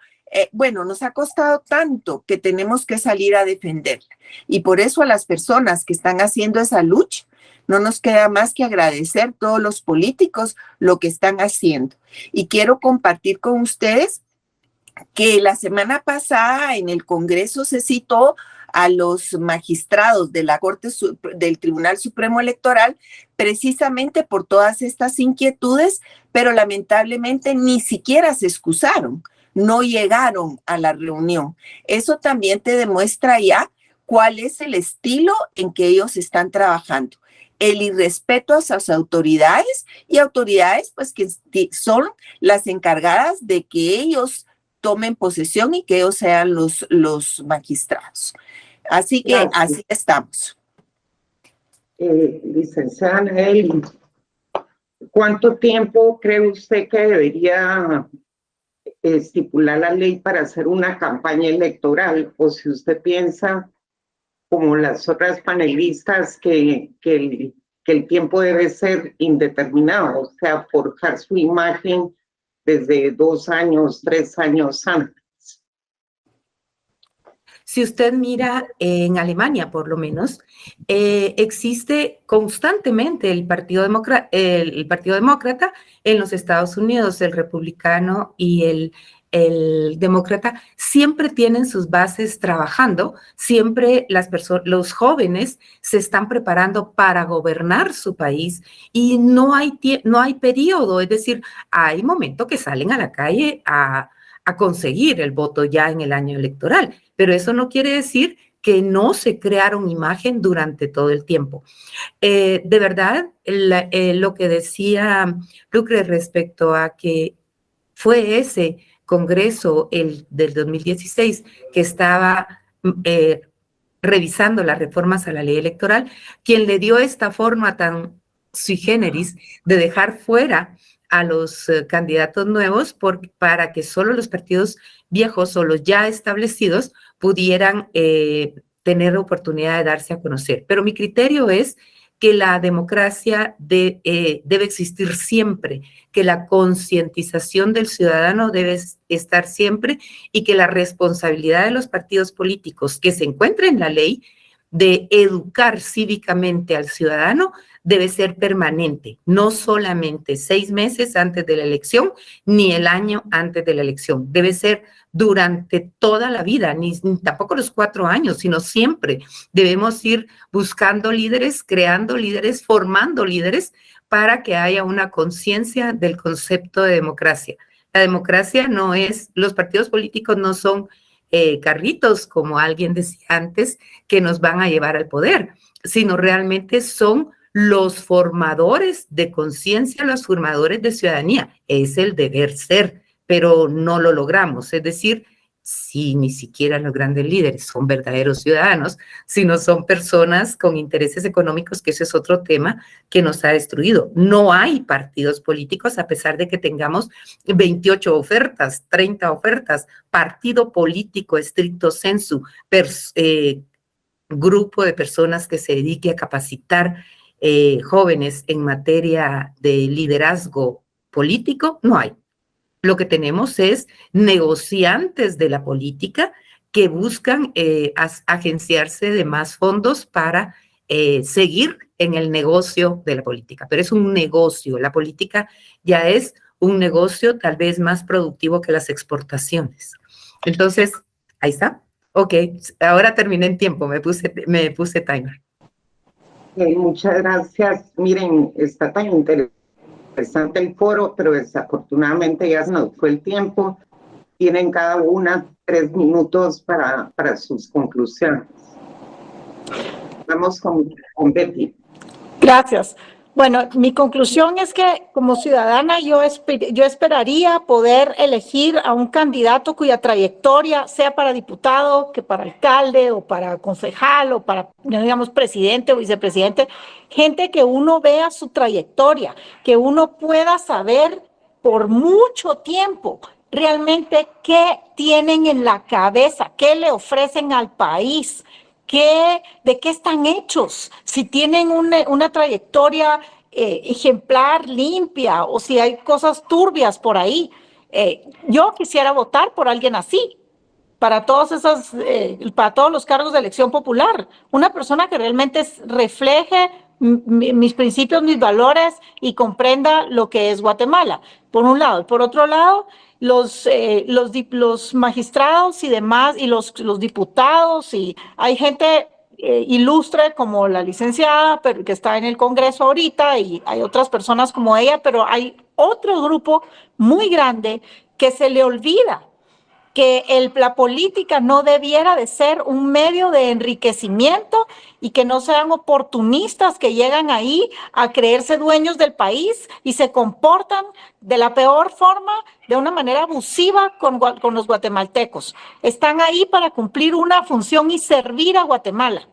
bueno, nos ha costado tanto que tenemos que salir a defenderla. Y por eso a las personas que están haciendo esa lucha, no nos queda más que agradecer a todos los políticos lo que están haciendo. Y quiero compartir con ustedes que la semana pasada en el Congreso se citó a los magistrados de la Corte del Tribunal Supremo Electoral precisamente por todas estas inquietudes, pero lamentablemente ni siquiera se excusaron, no llegaron a la reunión. Eso también te demuestra ya cuál es el estilo en que ellos están trabajando. El irrespeto a sus autoridades y autoridades pues que son las encargadas de que ellos tomen posesión y que ellos sean los magistrados. Así que Gracias. así estamos. Licenciada Nelly, ¿cuánto tiempo cree usted que debería estipular la ley para hacer una campaña electoral? O si usted piensa, como las otras panelistas, que el tiempo debe ser indeterminado, o sea, forjar su imagen desde 2 años, 3 años antes. Si usted mira en Alemania, por lo menos, existe constantemente el Partido Demócrata en los Estados Unidos, el republicano y el demócrata, siempre tienen sus bases trabajando, siempre los jóvenes se están preparando para gobernar su país y no hay periodo, es decir, hay momentos que salen a la calle a conseguir el voto ya en el año electoral, pero eso no quiere decir que no se crearon imagen durante todo el tiempo. De verdad, lo que decía Lucre respecto a que fue ese Congreso, el del 2016, que estaba revisando las reformas a la ley electoral, quien le dio esta forma tan sui generis de dejar fuera a los candidatos nuevos para que solo los partidos viejos o los ya establecidos pudieran tener oportunidad de darse a conocer. Pero mi criterio es que la democracia debe existir siempre, que la concientización del ciudadano debe estar siempre y que la responsabilidad de los partidos políticos que se encuentra en la ley de educar cívicamente al ciudadano debe ser permanente, no solamente 6 meses antes de la elección ni el año antes de la elección. Debe ser durante toda la vida, ni tampoco los 4 años, sino siempre. Debemos ir buscando líderes, creando líderes, formando líderes para que haya una conciencia del concepto de democracia. La democracia no es, los partidos políticos no son carritos, como alguien decía antes, que nos van a llevar al poder, sino realmente son los formadores de conciencia, los formadores de ciudadanía. Es el deber ser, pero no lo logramos. Es decir, si ni siquiera los grandes líderes son verdaderos ciudadanos, sino son personas con intereses económicos, que ese es otro tema que nos ha destruido. No hay partidos políticos, a pesar de que tengamos 28 ofertas, 30 ofertas, partido político estricto sensu, grupo de personas que se dedique a capacitar jóvenes en materia de liderazgo político, no hay. Lo que tenemos es negociantes de la política que buscan agenciarse de más fondos para seguir en el negocio de la política. Pero es un negocio, la política ya es un negocio tal vez más productivo que las exportaciones. Entonces, ahí está. Ok, ahora terminé en tiempo, me puse timer. Muchas gracias. Miren, está tan interesante el foro, pero desafortunadamente ya se nos fue el tiempo. Tienen cada una 3 minutos para sus conclusiones. Vamos con Betty. Gracias. Bueno, mi conclusión es que como ciudadana yo esperaría poder elegir a un candidato cuya trayectoria sea para diputado, que para alcalde o para concejal o para, digamos, presidente o vicepresidente, gente que uno vea su trayectoria, que uno pueda saber por mucho tiempo realmente qué tienen en la cabeza, qué le ofrecen al país, de qué están hechos, si tienen una trayectoria ejemplar, limpia, o si hay cosas turbias por ahí. Yo quisiera votar por alguien así, para para todos los cargos de elección popular. Una persona que realmente refleje mis principios, mis valores y comprenda lo que es Guatemala, por un lado. Por otro lado, los magistrados y demás, y los diputados, y hay gente ilustre como la licenciada, pero que está en el Congreso ahorita, y hay otras personas como ella, pero hay otro grupo muy grande que se le olvida que la política no debiera de ser un medio de enriquecimiento y que no sean oportunistas que llegan ahí a creerse dueños del país y se comportan de la peor forma, de una manera abusiva con los guatemaltecos. Están ahí para cumplir una función y servir a Guatemala.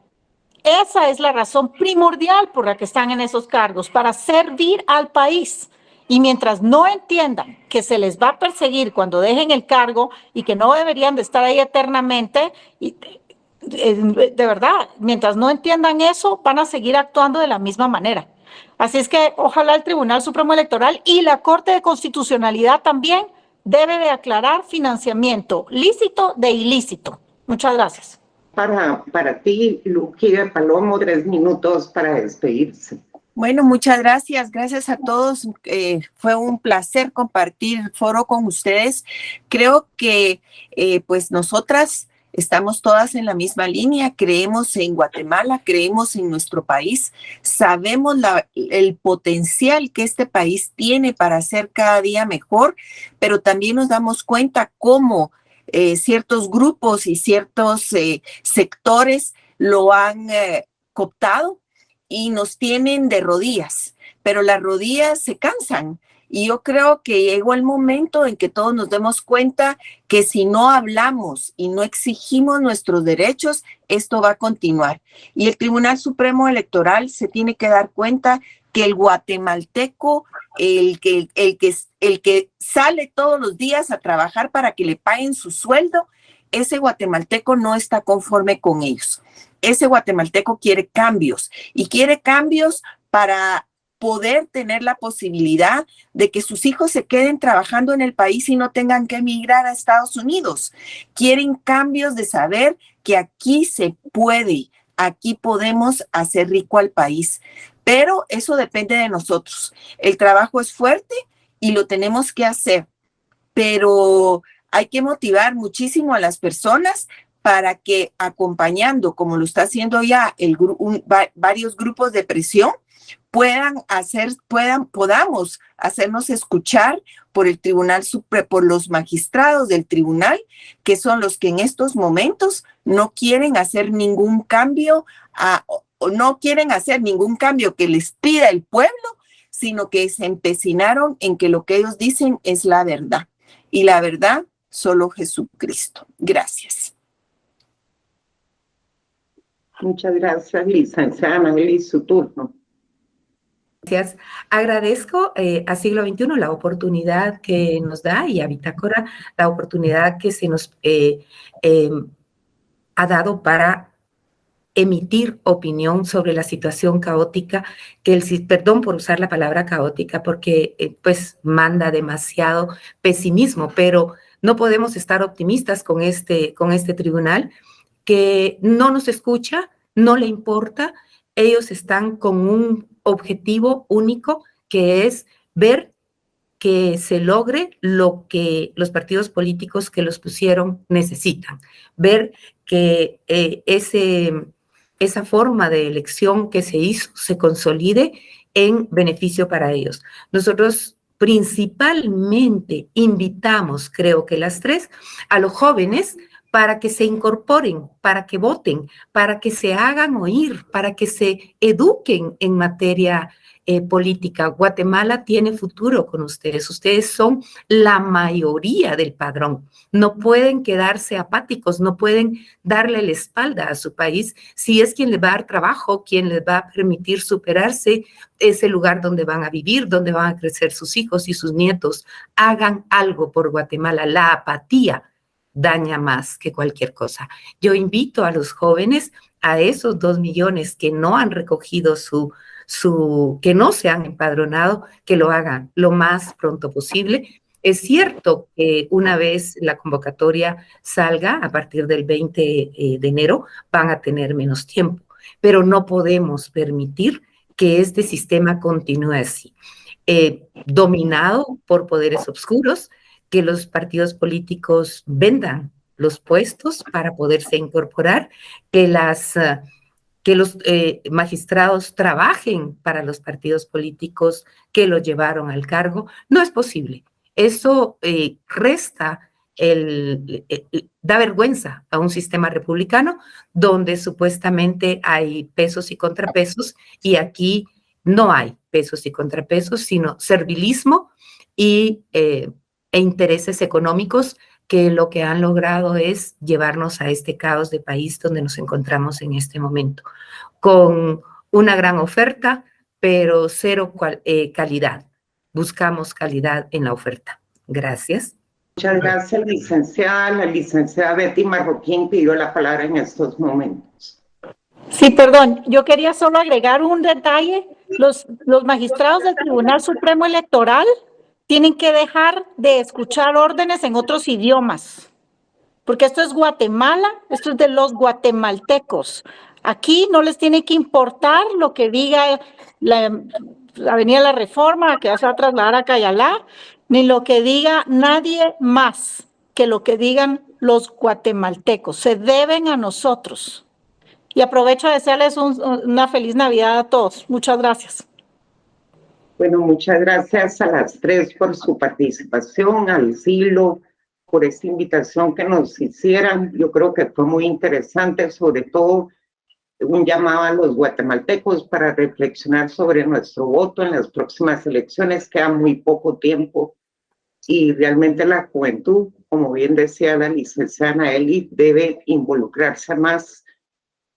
Esa es la razón primordial por la que están en esos cargos, para servir al país. Y mientras no entiendan que se les va a perseguir cuando dejen el cargo y que no deberían de estar ahí eternamente, de verdad, mientras no entiendan eso, van a seguir actuando de la misma manera. Así es que ojalá el Tribunal Supremo Electoral y la Corte de Constitucionalidad también debe de aclarar financiamiento lícito de ilícito. Muchas gracias. Para ti, Luquía Palomo, 3 minutos para despedirse. Bueno, muchas gracias. Gracias a todos. Fue un placer compartir el foro con ustedes. Creo que pues nosotras estamos todas en la misma línea. Creemos en Guatemala, creemos en nuestro país. Sabemos el potencial que este país tiene para ser cada día mejor, pero también nos damos cuenta cómo ciertos grupos y ciertos sectores lo han cooptado y nos tienen de rodillas, pero las rodillas se cansan. Y yo creo que llegó el momento en que todos nos demos cuenta que si no hablamos y no exigimos nuestros derechos, esto va a continuar. Y el Tribunal Supremo Electoral se tiene que dar cuenta que el guatemalteco, el que sale todos los días a trabajar para que le paguen su sueldo, ese guatemalteco no está conforme con ellos. Ese guatemalteco quiere cambios y quiere cambios para poder tener la posibilidad de que sus hijos se queden trabajando en el país y no tengan que emigrar a Estados Unidos. Quieren cambios de saber que aquí se puede, aquí podemos hacer rico al país, pero eso depende de nosotros. El trabajo es fuerte y lo tenemos que hacer, pero hay que motivar muchísimo a las personas para que acompañando, como lo está haciendo ya varios grupos de presión, podamos hacernos escuchar por el Tribunal Supremo, por los magistrados del tribunal, que son los que en estos momentos no quieren hacer ningún cambio, no quieren hacer ningún cambio que les pida el pueblo, sino que se empecinaron en que lo que ellos dicen es la verdad. Y la verdad, solo Jesucristo. Gracias. Muchas gracias, licenciada Anabeli, su turno. Gracias. Agradezco a Siglo XXI la oportunidad que nos da y a Bitácora la oportunidad que se nos ha dado para emitir opinión sobre la situación caótica, perdón por usar la palabra caótica porque pues manda demasiado pesimismo, pero no podemos estar optimistas con este tribunal que no nos escucha, no le importa. Ellos están con un objetivo único, que es ver que se logre lo que los partidos políticos que los pusieron necesitan, ver que esa forma de elección que se hizo se consolide en beneficio para ellos. Nosotros principalmente invitamos, creo que las tres, a los jóvenes para que se incorporen, para que voten, para que se hagan oír, para que se eduquen en materia política. Guatemala tiene futuro con ustedes. Ustedes son la mayoría del padrón. No pueden quedarse apáticos, no pueden darle la espalda a su país si es quien les va a dar trabajo, quien les va a permitir superarse, ese lugar donde van a vivir, donde van a crecer sus hijos y sus nietos. Hagan algo por Guatemala. La apatía daña más que cualquier cosa. Yo invito a los jóvenes, a esos 2 millones que no han recogido que no se han empadronado, que lo hagan lo más pronto posible. Es cierto que una vez la convocatoria salga, a partir del 20 de enero, van a tener menos tiempo, pero no podemos permitir que este sistema continúe así, dominado por poderes oscuros, que los partidos políticos vendan los puestos para poderse incorporar, que los magistrados trabajen para los partidos políticos que lo llevaron al cargo. No es posible. Eso da vergüenza a un sistema republicano donde supuestamente hay pesos y contrapesos, y aquí no hay pesos y contrapesos, sino servilismo e intereses económicos que lo que han logrado es llevarnos a este caos de país donde nos encontramos en este momento, con una gran oferta, pero cero calidad. Buscamos calidad en la oferta. Gracias. Muchas gracias, licenciada. La licenciada Betty Marroquín pidió la palabra en estos momentos. Sí, perdón, yo quería solo agregar un detalle. Los magistrados del Tribunal Supremo Electoral tienen que dejar de escuchar órdenes en otros idiomas, porque esto es Guatemala, esto es de los guatemaltecos. Aquí no les tiene que importar lo que diga la Avenida La Reforma, que se va a trasladar a Cayalá, ni lo que diga nadie más que lo que digan los guatemaltecos. Se deben a nosotros. Y aprovecho a desearles una feliz Navidad a todos. Muchas gracias. Bueno, muchas gracias a las tres por su participación, al Silo por esta invitación que nos hicieran. Yo creo que fue muy interesante, sobre todo un llamado a los guatemaltecos para reflexionar sobre nuestro voto en las próximas elecciones. Queda muy poco tiempo y realmente la juventud, como bien decía la licenciada Anaeli, debe involucrarse más.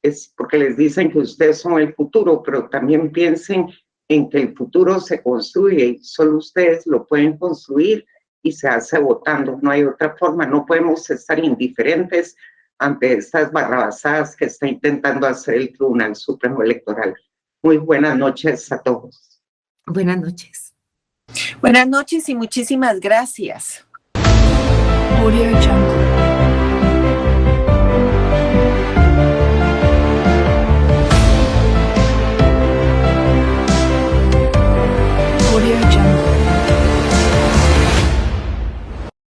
Es porque les dicen que ustedes son el futuro, pero también piensen en que el futuro se construye y solo ustedes lo pueden construir y se hace votando. No hay otra forma, no podemos estar indiferentes ante estas barrabasadas que está intentando hacer el Tribunal Supremo Electoral. Muy buenas noches a todos. Buenas noches. Buenas noches y muchísimas gracias. Audio Jungle.